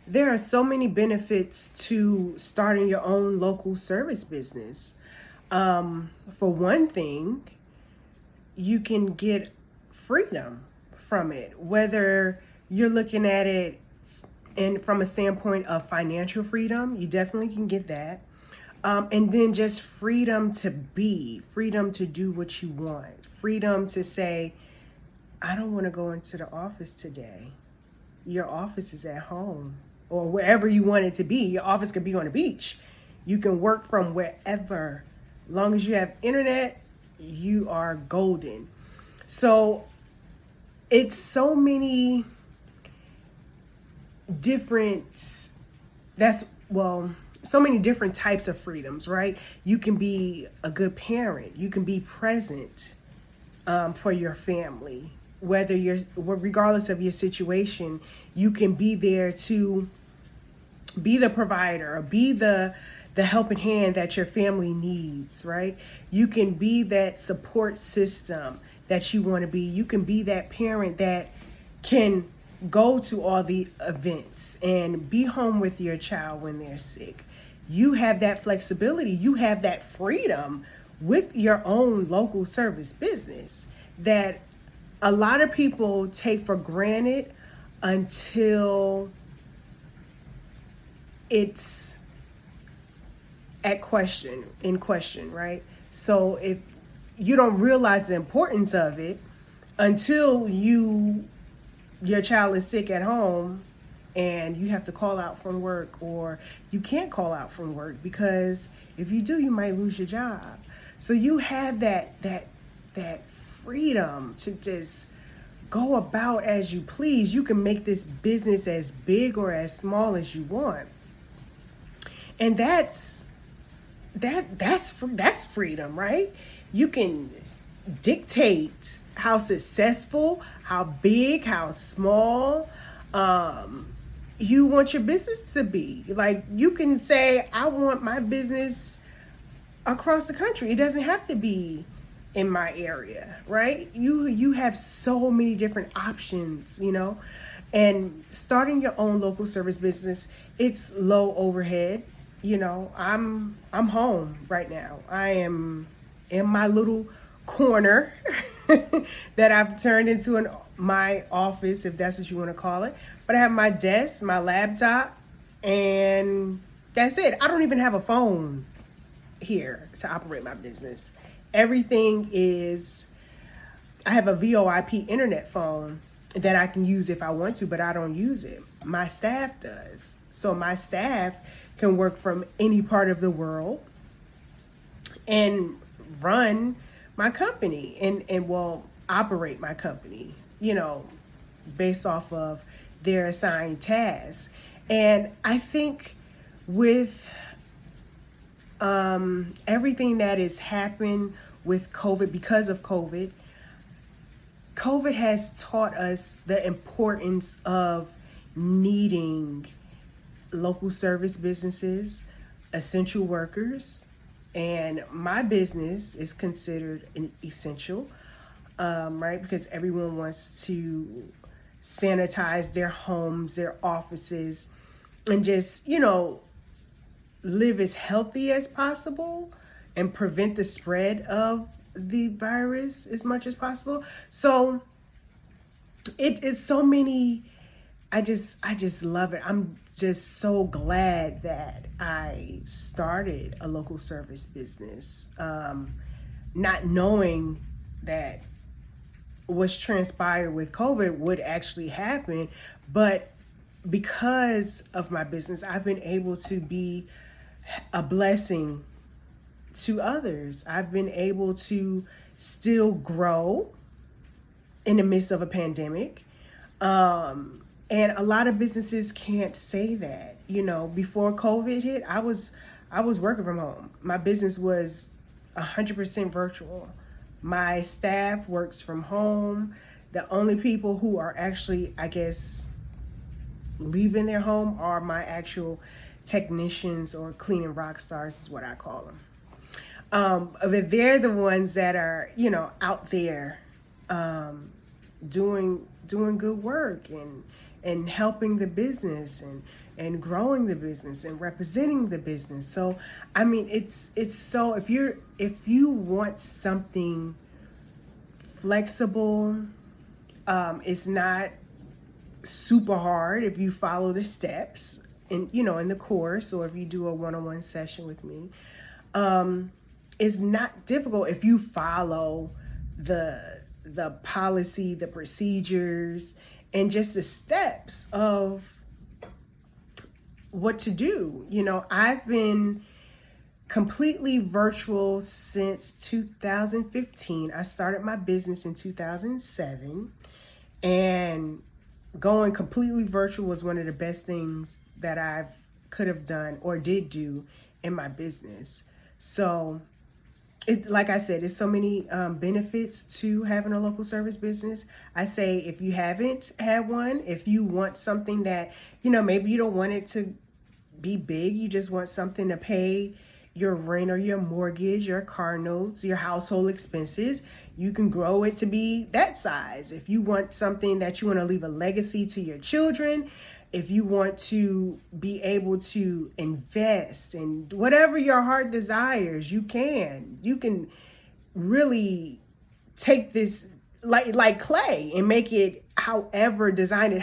There are so many benefits to starting your own local service business. For one thing, you can get freedom from it, whether you're looking at it and from a standpoint of financial freedom, you definitely can get that. And then just freedom to be, freedom to do what you want, freedom to say, I don't want to go into the office today. Your office is at home or wherever you want it to be. Your office could be on the beach. You can work from wherever. As long as you have internet, you are golden. So it's so many different, that's, well, so many different types of freedoms, right? You can be a good parent. You can be present for your family, whether you're, regardless of your situation, you can be there to be the provider or be the helping hand that your family needs, right? You can be that support system that you want to be. You can be that parent that can go to all the events and be home with your child when they're sick. You have that flexibility. You have that freedom with your own local service business that a lot of people take for granted until it's in question, right? So if you don't realize the importance of it until your child is sick at home and you have to call out from work, or you can't call out from work because if you do, you might lose your job. So you have that freedom to just go about as you please. You can make this business as big or as small as you want. And that's freedom, right? You can dictate how successful, how big, how small you want your business to be. Like, you can say, I want my business across the country. It doesn't have to be in my area, right? You have so many different options, And starting your own local service business, it's low overhead. I'm home right now. I am in my little corner that I've turned into my office, if that's what you want to call it. But I have my desk, my laptop, and that's it. I don't even have a phone here to operate my business. Everything is, I have a VoIP internet phone that I can use if I want to, but I don't use it. My staff does. So my staff can work from any part of the world and run my company and will operate my company, based off of their assigned tasks. And I think with everything that has happened with COVID, because of COVID has taught us the importance of needing local service businesses, essential workers, and my business is considered an essential, right? Because everyone wants to sanitize their homes, their offices, and just, live as healthy as possible and prevent the spread of the virus as much as possible. So it is so many. I just love it. I'm just so glad that I started a local service business, not knowing that what's transpired with COVID would actually happen. But because of my business, I've been able to be a blessing to others. I've been able to still grow in the midst of a pandemic. And a lot of businesses can't say that. Before COVID hit, I was working from home. My business was 100% virtual. My staff works from home. The only people who are actually, I guess, leaving their home are my actual technicians, or cleaning rock stars is what I call them. But they're the ones that are, out there doing good work and helping the business and and growing the business and representing the business. So I mean, it's so, if you want something flexible, it's not super hard if you follow the steps in the course, or if you do a one-on-one session with me. It's not difficult if you follow the policy, the procedures, and just the steps of what to do. I've been completely virtual since 2015. I started my business in 2007, and going completely virtual was one of the best things that I could have done or did do in my business. So like I said, there's so many benefits to having a local service business. I say, if you haven't had one, if you want something that, maybe you don't want it to be big, you just want something to pay your rent or your mortgage, your car notes, your household expenses, you can grow it to be that size. If you want something that you want to leave a legacy to your children, if you want to be able to invest in whatever your heart desires, you can really take this like clay and make it design it